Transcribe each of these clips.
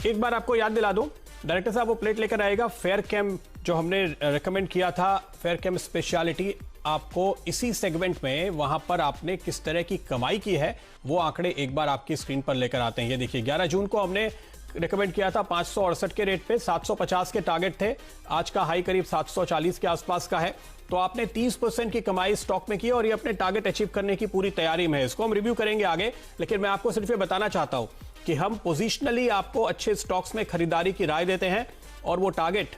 एक बार आपको याद दिला दूं, डायरेक्टर साहब वो प्लेट लेकर आएगा। फेयर कैम जो हमने रेकमेंड किया था, फेयर कैम स्पेशलिटी, आपको इसी सेगमेंट में वहां पर आपने किस तरह की कमाई की है वो आंकड़े एक बार आपकी स्क्रीन पर लेकर आते हैं। ये देखिए 11 जून को हमने रिकमेंड किया था 568 के रेट पे, 750 के टारगेट थे, आज का हाई करीब 740 के आसपास का है। तो आपने 30% की कमाई स्टॉक में की और ये अपने टारगेट अचीव करने की पूरी तैयारी में है। इसको हम रिव्यू करेंगे आगे, लेकिन मैं आपको सिर्फ ये बताना चाहता हूं कि हम पोजिशनली आपको अच्छे स्टॉक्स में खरीदारी की राय देते हैं और वो टारगेट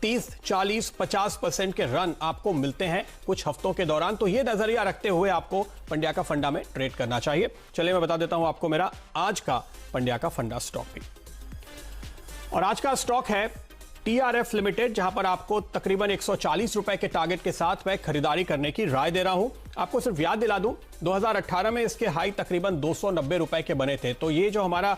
30, 40, 50% के रन आपको मिलते हैं कुछ हफ्तों के दौरान। तो ये नजरिया रखते हुए आपको पंड्या का फंडा में ट्रेड करना चाहिए। चलिए मैं बता देता हूं आपको मेरा आज का पंड्या का फंडा स्टॉक भी। और आज का स्टॉक है TRF लिमिटेड, जहां पर आपको तकरीबन 140 रुपए के टारगेट के साथ मैं खरीदारी करने की राय दे रहा हूं। आपको सिर्फ याद दिला दूं, 2018 में इसके हाई तकरीबन 290 रुपए के बने थे। तो ये जो हमारा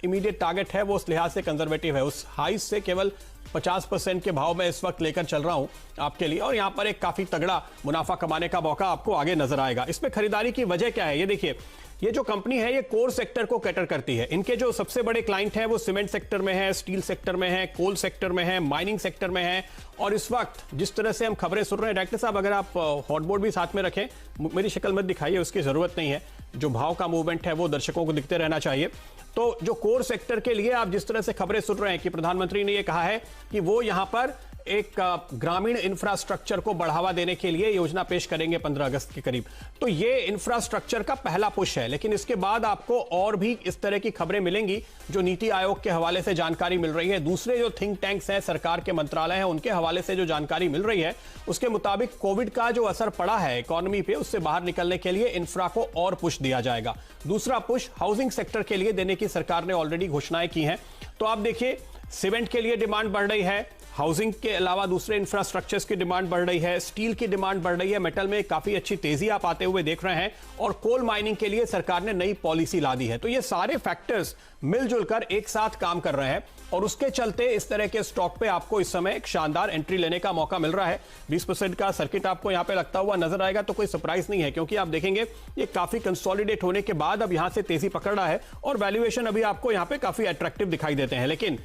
इमीडिएट टारगेट है वो उस लिहाज से कंजर्वेटिव है। उस हाई से केवल 50% के भाव में इस वक्त लेकर चल रहा हूं आपके लिए, और यहां पर एक काफी तगड़ा मुनाफा कमाने का मौका आपको आगे नजर आएगा। इसमें खरीदारी की वजह क्या है, ये देखिए, ये जो कंपनी है ये कोर सेक्टर को कैटर करती है। इनके जो सबसे बड़े क्लाइंट हैं वो सीमेंट सेक्टर में है, स्टील सेक्टर में है, कोल सेक्टर में है, माइनिंग सेक्टर में है। और इस वक्त जिस तरह से हम खबरें सुन रहे हैं, डायरेक्टर साहब अगर आप हॉटबोर्ड भी साथ में रखें, मेरी शक्ल मत दिखाइए, उसकी जरूरत नहीं है। जो भाव का मूवमेंट है वो दर्शकों को दिखते रहना चाहिए। तो जो कोर सेक्टर के लिए आप जिस तरह से खबरें सुन रहे हैं कि प्रधानमंत्री ने यह कहा है कि वो यहां पर एक ग्रामीण इंफ्रास्ट्रक्चर को बढ़ावा देने के लिए योजना पेश करेंगे 15 अगस्त के करीब। तो ये इंफ्रास्ट्रक्चर का पहला पुश है, लेकिन इसके बाद आपको और भी इस तरह की खबरें मिलेंगी जो नीति आयोग के हवाले से जानकारी मिल रही है, दूसरे जो थिंक टैंक्स हैं, सरकार के मंत्रालय हैं, उनके हवाले से जो जानकारी मिल रही है उसके मुताबिक कोविड का जो असर पड़ा है इकोनॉमी पे, उससे बाहर निकलने के लिए इंफ्रा को और पुश दिया जाएगा। दूसरा पुश हाउसिंग सेक्टर के लिए देने की सरकार ने ऑलरेडी घोषणाएं की हैं। तो आप देखिए, सीमेंट के लिए डिमांड बढ़ रही है, हाउसिंग के अलावा दूसरे इंफ्रास्ट्रक्चर्स की डिमांड बढ़ रही है, स्टील की डिमांड बढ़ रही है, मेटल में काफी अच्छी तेजी आप आते हुए देख रहे हैं, और कोल माइनिंग के लिए सरकार ने नई पॉलिसी ला दी है। तो ये सारे फैक्टर्स मिलजुल कर एक साथ काम कर रहे हैं और उसके चलते इस तरह के स्टॉक पे आपको इस समय एक शानदार एंट्री लेने का मौका मिल रहा है। 20% का सर्किट आपको यहां पे लगता हुआ नजर आएगा तो कोई सरप्राइज नहीं है, क्योंकि आप देखेंगे ये काफी कंसोलिडेट होने के बाद अब यहां से तेजी पकड़ रहा है और वैल्यूएशन अभी आपको यहां पे काफी अट्रैक्टिव दिखाई देते हैं। लेकिन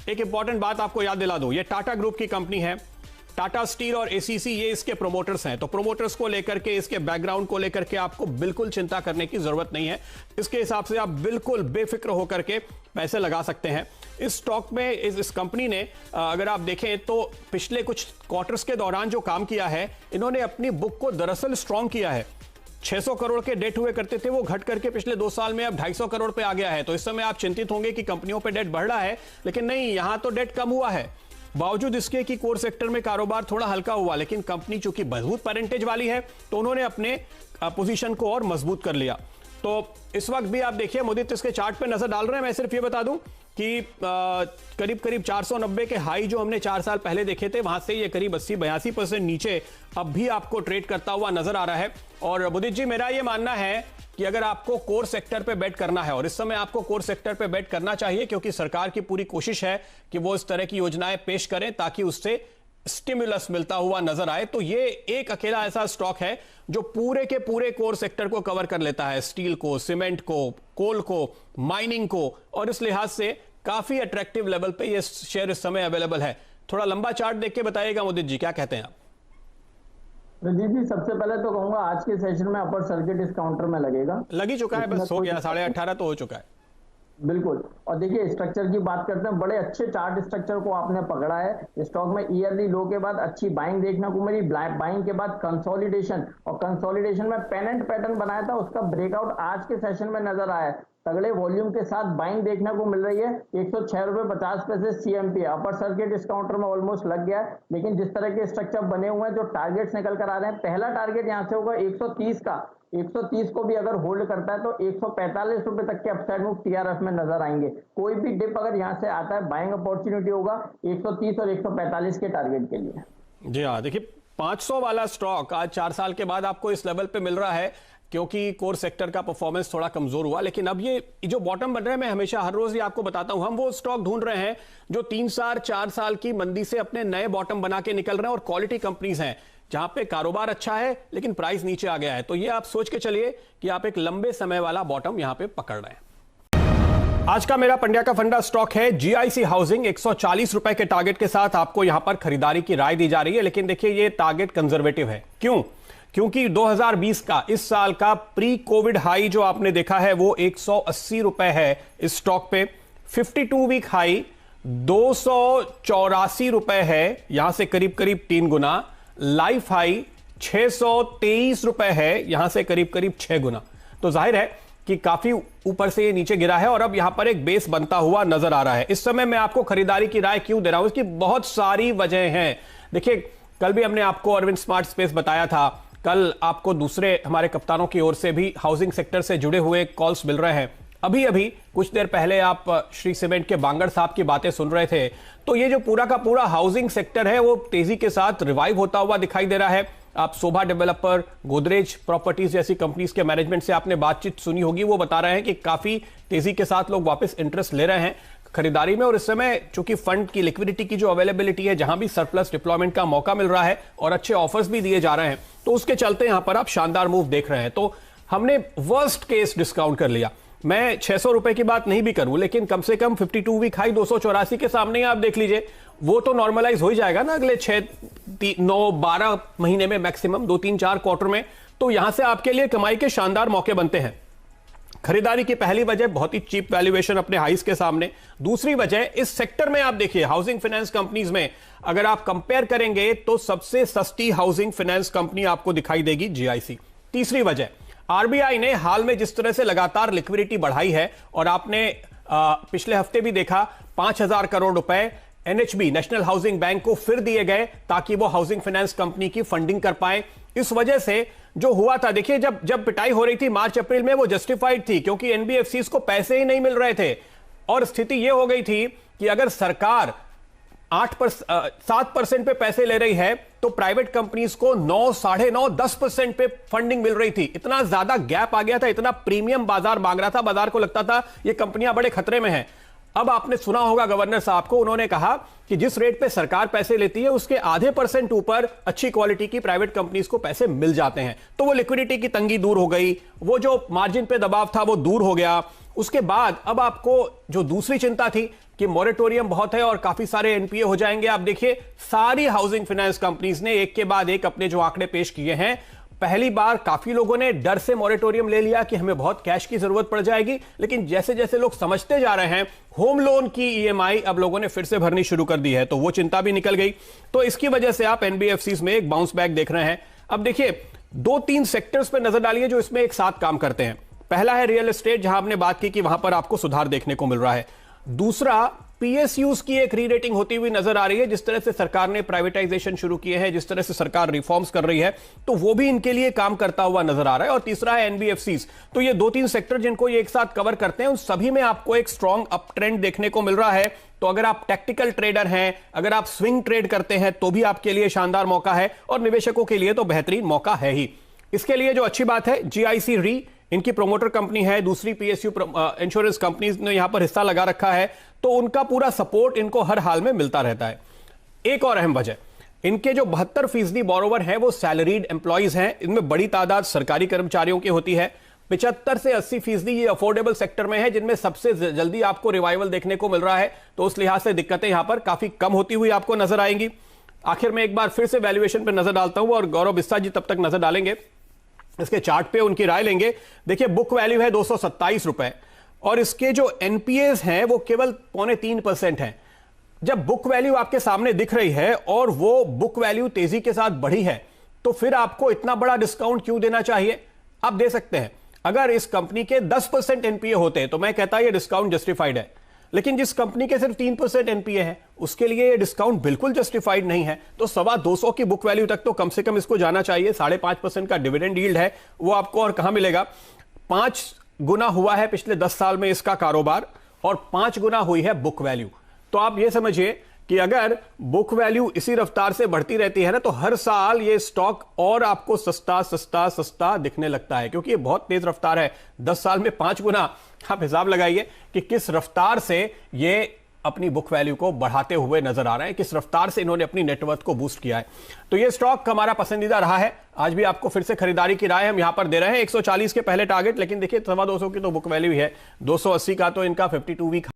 एक इंपॉर्टेंट बात आपको याद दिला दूं, ये टाटा ग्रुप की कंपनी है। टाटा स्टील और एसीसी ये इसके प्रोमोटर्स हैं। तो प्रोमोटर्स को लेकर के, इसके बैकग्राउंड को लेकर के आपको बिल्कुल चिंता करने की जरूरत नहीं है। इसके हिसाब से आप बिल्कुल बेफिक्र होकर के पैसे लगा सकते हैं इस स्टॉक में। इस कंपनी ने अगर आप देखें तो पिछले कुछ क्वार्टर्स के दौरान जो काम किया है, इन्होंने अपनी बुक को दरअसल स्ट्रॉन्ग किया है। 600 करोड़ के डेट हुए करते थे, वो घट करके पिछले 2 साल में अब 250 करोड़ पे आ गया है। तो इस समय आप चिंतित होंगे कि कंपनियों पे डेट बढ़ रहा है, लेकिन नहीं, यहां तो डेट कम हुआ है। बावजूद इसके कि कोर सेक्टर में कारोबार थोड़ा हल्का हुआ, लेकिन कंपनी चूंकि मजबूत परसेंटेज वाली है तो उन्होंने अपने पोजीशन को और मजबूत कर लिया। तो इस वक्त भी आप देखिए, मोदित इसके चार्ट पे नजर डाल रहे हैं। मैं सिर्फ ये बता दूं कि करीब करीब 490 के हाई जो हमने 4 साल पहले देखे थे, वहां से ये करीब 80-82% नीचे अब भी आपको ट्रेड करता हुआ नजर आ रहा है। और मोदित जी, मेरा ये मानना है कि अगर आपको कोर सेक्टर पे बेट करना है, और इस समय आपको कोर सेक्टर पे बेट करना चाहिए, क्योंकि सरकार की पूरी कोशिश है कि वो इस तरह की योजनाएं पेश करें ताकि उससे स्टिमुलस मिलता हुआ नजर आए। तो ये एक अकेला ऐसा स्टॉक है जो पूरे के पूरे कोर सेक्टर को कवर कर लेता है, स्टील को, सीमेंट को, कोल को, माइनिंग को, और इस लिहाज से काफी अट्रैक्टिव लेवल पे ये शेयर इस समय अवेलेबल है। थोड़ा लंबा चार्ट देख के बताइएगा मोदित जी, क्या कहते हैं आप? रंजीत जी, सबसे पहले तो कहूंगा आज के सेशन में अपर सर्किट इस काउंटर में लगेगा। लग ही चुका है, बस हो गया, 18.5 तो हो चुका है। बिल्कुल। और देखिए, स्ट्रक्चर की बात करते हैं, बड़े अच्छे चार्ट स्ट्रक्चर को आपने पकड़ा है। स्टॉक में ईयरली लो के बाद अच्छी बाइंग देखने को मिली, बाइंग के बाद कंसोलिडेशन, और कंसोलिडेशन में पेनेंट पैटर्न बनाया था, उसका ब्रेकआउट आज के सेशन में नजर आया है। तगड़े वॉल्यूम के साथ बाइंग देखने को मिल रही है। 106.50 CMP अपर सर्किट इस काउंटर में ऑलमोस्ट लग गया है। लेकिन जिस तरह के स्ट्रक्चर बने हुए हैं, जो टारगेट्स निकल कर आ रहे हैं, पहला टारगेट यहां से होगा 130 का। 130 को भी अगर होल्ड करता है तो 145 रुपए तक के अपसाइड मूव TRF में नजर आएंगे। कोई भी डिप अगर यहां से आता है, बाइंग अपॉर्चुनिटी होगा 130 और 145 के टारगेट के लिए। जी हाँ, देखिए 500 वाला स्टॉक आज 4 साल के बाद आपको इस लेवल पे मिल रहा है, क्योंकि कोर सेक्टर का परफॉर्मेंस थोड़ा कमजोर हुआ। लेकिन अब ये जो बॉटम बन रहा है, मैं हमेशा हर रोज ये आपको बताता हूं, हम वो स्टॉक ढूंढ रहे हैं जो 3 साल 4 साल की मंदी से अपने नए बॉटम बना के निकल रहे हैं, और क्वालिटी कंपनीज हैं जहां पे कारोबार अच्छा है लेकिन प्राइस नीचे आ गया है। तो ये आप सोच के चलिए कि आप एक लंबे समय वाला बॉटम यहां पे पकड़ रहे हैं। आज का मेरा पंड्या का फंडा स्टॉक है जीआईसी हाउसिंग। 140 रुपए के टारगेट के साथ आपको यहां पर खरीदारी की राय दी जा रही है, लेकिन देखिए ये टारगेट कंजर्वेटिव है। क्यों? क्योंकि 2020 का, इस साल का प्री कोविड हाई जो आपने देखा है वो 180 रुपए है इस स्टॉक पे। 52 वीक हाई 284 रुपए है, यहां से करीब करीब 3 गुना। लाइफ हाई 623 रुपए है, यहां से करीब करीब 6 गुना। तो जाहिर है कि काफी ऊपर से ये नीचे गिरा है और अब यहां पर एक बेस बनता हुआ नजर आ रहा है। इस समय मैं आपको खरीदारी की राय क्यों दे रहा हूं, इसकी बहुत सारी वजह हैं। देखिए, कल भी हमने आपको अरविंद स्मार्ट स्पेस बताया था, कल आपको दूसरे हमारे कप्तानों की ओर से भी हाउसिंग सेक्टर से जुड़े हुए कॉल्स मिल रहे हैं। अभी अभी कुछ देर पहले आप श्री सीमेंट के बांगड़ साहब की बातें सुन रहे थे। तो ये जो पूरा का पूरा हाउसिंग सेक्टर है वो तेजी के साथ रिवाइव होता हुआ दिखाई दे रहा है। आप शोभा डेवलपर, गोदरेज प्रॉपर्टीज जैसी कंपनीज के मैनेजमेंट से आपने बातचीत सुनी होगी, वो बता रहे हैं कि काफी तेजी के साथ लोग वापस इंटरेस्ट ले रहे हैं खरीदारी में। और इस समय चूंकि फंड की लिक्विडिटी की जो अवेलेबिलिटी है, जहां भी सरप्लस डिप्लॉयमेंट का मौका मिल रहा है और अच्छे ऑफर्स भी दिए जा रहे हैं, तो उसके चलते यहां पर आप शानदार मूव देख रहे हैं। तो हमने वर्स्ट केस डिस्काउंट कर लिया। मैं 600 रुपए की बात नहीं भी करूं, लेकिन कम से कम 52 वीक हाई 284 के सामने आप देख लीजिए, वो तो नॉर्मलाइज हो ही जाएगा ना अगले 6, 9, 12 महीने में, मैक्सिमम 2, 3, 4 क्वार्टर में। तो यहां से आपके लिए कमाई के शानदार मौके बनते हैं। खरीदारी की पहली वजह बहुत ही चीप वैल्यूएशन अपने हाइस के सामने। दूसरी वजह, इस सेक्टर में आप देखिए हाउसिंग फाइनेंस कंपनीज में अगर आप कंपेयर करेंगे तो सबसे सस्ती हाउसिंग फाइनेंस कंपनी आपको दिखाई देगी जीआईसी। तीसरी वजह, आरबीआई ने हाल में जिस तरह से लगातार लिक्विडिटी बढ़ाई है, और आपने पिछले हफ्ते भी देखा 5000 करोड़ रुपए एनएचबी, नेशनल हाउसिंग बैंक को फिर दिए गए ताकि वो हाउसिंग फाइनेंस कंपनी की फंडिंग कर पाए। इस वजह से जो हुआ था, देखिए जब पिटाई हो रही थी मार्च अप्रैल में, वो जस्टिफाइड थी क्योंकि एनबीएफसीज को पैसे ही नहीं मिल रहे थे। और स्थिति यह हो गई थी कि अगर सरकार 7% पे पैसे ले रही है तो प्राइवेट कंपनीज को 9, 9.5, 10% पे फंडिंग मिल रही थी। इतना ज्यादा गैप आ गया था, इतना प्रीमियम बाजार मांग रहा था, बाजार को लगता था ये कंपनियां बड़े खतरे में हैं। अब आपने सुना होगा गवर्नर साहब को, उन्होंने कहा कि जिस रेट पे सरकार पैसे लेती है उसके आधे % ऊपर अच्छी क्वालिटी की प्राइवेट कंपनीज को पैसे मिल जाते हैं। तो वो लिक्विडिटी की तंगी दूर हो गई, वो जो मार्जिन पे दबाव था वो दूर हो गया। उसके बाद अब आपको जो दूसरी चिंता थी कि मॉरेटोरियम बहुत है और काफी सारे एनपीए हो जाएंगे, आप देखिए सारी हाउसिंग फाइनेंस कंपनीज ने एक के बाद एक अपने जो आंकड़े पेश किए हैं। पहली बार काफी लोगों ने डर से मॉरेटोरियम ले लिया कि हमें बहुत कैश की जरूरत पड़ जाएगी, लेकिन जैसे जैसे लोग समझते जा रहे हैं, होम लोन की ईएमआई अब लोगों ने फिर से भरनी शुरू कर दी है, तो वो चिंता भी निकल गई। तो इसकी वजह से आप एनबीएफसीज में एक बाउंस बैक देख रहे हैं। अब देखिए 2-3 सेक्टर्स पर नजर डालिए जो इसमें एक साथ काम करते हैं। पहला है रियल एस्टेट, जहां हमने बात की कि वहां पर आपको सुधार देखने को मिल रहा है। दूसरा, पीएसयूज की एक री-रेटिंग होती हुई नजर आ रही है। जिस तरह से सरकार ने प्राइवेटाइजेशन शुरू किए हैं, जिस तरह से सरकार रिफॉर्म्स कर रही है, तो वो भी इनके लिए काम करता हुआ नजर आ रहा है। और तीसरा है एनबीएफसीज। तो ये 2-3 सेक्टर जिनको ये एक साथ कवर करते हैं, उन सभी में आपको एक स्ट्रॉन्ग अप ट्रेंड देखने को मिल रहा है। तो अगर आप टैक्टिकल ट्रेडर हैं, अगर आप स्विंग ट्रेड करते हैं, तो भी आपके लिए शानदार मौका है, और निवेशकों के लिए तो बेहतरीन मौका है ही। इसके लिए जो अच्छी बात है, जीआईसी री इनकी प्रोमोटर कंपनी है, दूसरी पीएसयू इंश्योरेंस कंपनीज ने यहां पर हिस्सा लगा रखा है, तो उनका पूरा सपोर्ट इनको हर हाल में मिलता रहता है। एक और अहम वजह, इनके जो 72% बोरोवर हैं वो सैलरीड एम्प्लॉइज हैं। इनमें बड़ी तादाद सरकारी कर्मचारियों की होती है। 75 से 80% ये अफोर्डेबल सेक्टर में है, जिनमें सबसे जल्दी आपको रिवाइवल देखने को मिल रहा है। तो उस लिहाज से दिक्कतें यहां पर काफी कम होती हुई आपको नजर आएंगी। आखिर में एक बार फिर से वैल्यूएशन पर नजर डालता हूं और गौरव बिस्सा जी तब तक नजर डालेंगे, इसके चार्ट पे उनकी राय लेंगे। देखिए बुक वैल्यू है 227 रुपए, और इसके जो एनपीएस हैं वो केवल 0.3% हैं। जब बुक वैल्यू आपके सामने दिख रही है और वो बुक वैल्यू तेजी के साथ बढ़ी है, तो फिर आपको इतना बड़ा डिस्काउंट क्यों देना चाहिए? आप दे सकते हैं। अगर इस कंपनी के 10% एनपीए होते तो मैं कहता ये डिस्काउंट जस्टिफाइड है, लेकिन जिस कंपनी के सिर्फ 3% एनपीए है उसके लिए ये डिस्काउंट बिल्कुल जस्टिफाइड नहीं है। तो 225 की बुक वैल्यू तक तो कम से कम इसको जाना चाहिए। 5.5% का डिविडेंड यील्ड है, वो आपको और कहां मिलेगा? 5 गुना हुआ है पिछले 10 साल में इसका कारोबार, और 5 गुना हुई है बुक वैल्यू। तो आप ये समझिए कि अगर बुक वैल्यू इसी रफ्तार से बढ़ती रहती है ना, तो हर साल ये स्टॉक और आपको सस्ता सस्ता सस्ता दिखने लगता है, क्योंकि ये बहुत तेज रफ्तार है। 10 साल में 5 गुना, आप हिसाब लगाइए कि किस रफ्तार से ये अपनी बुक वैल्यू को बढ़ाते हुए नजर आ रहे हैं, किस रफ्तार से इन्होंने अपनी नेटवर्थ को बूस्ट किया है। तो ये स्टॉक हमारा पसंदीदा रहा है, आज भी आपको फिर से खरीदारी की राय हम यहां पर दे रहे हैं। 140 के पहले टारगेट, लेकिन देखिए 225 की तो बुक वैल्यू है, 280 का तो इनका 52 वीक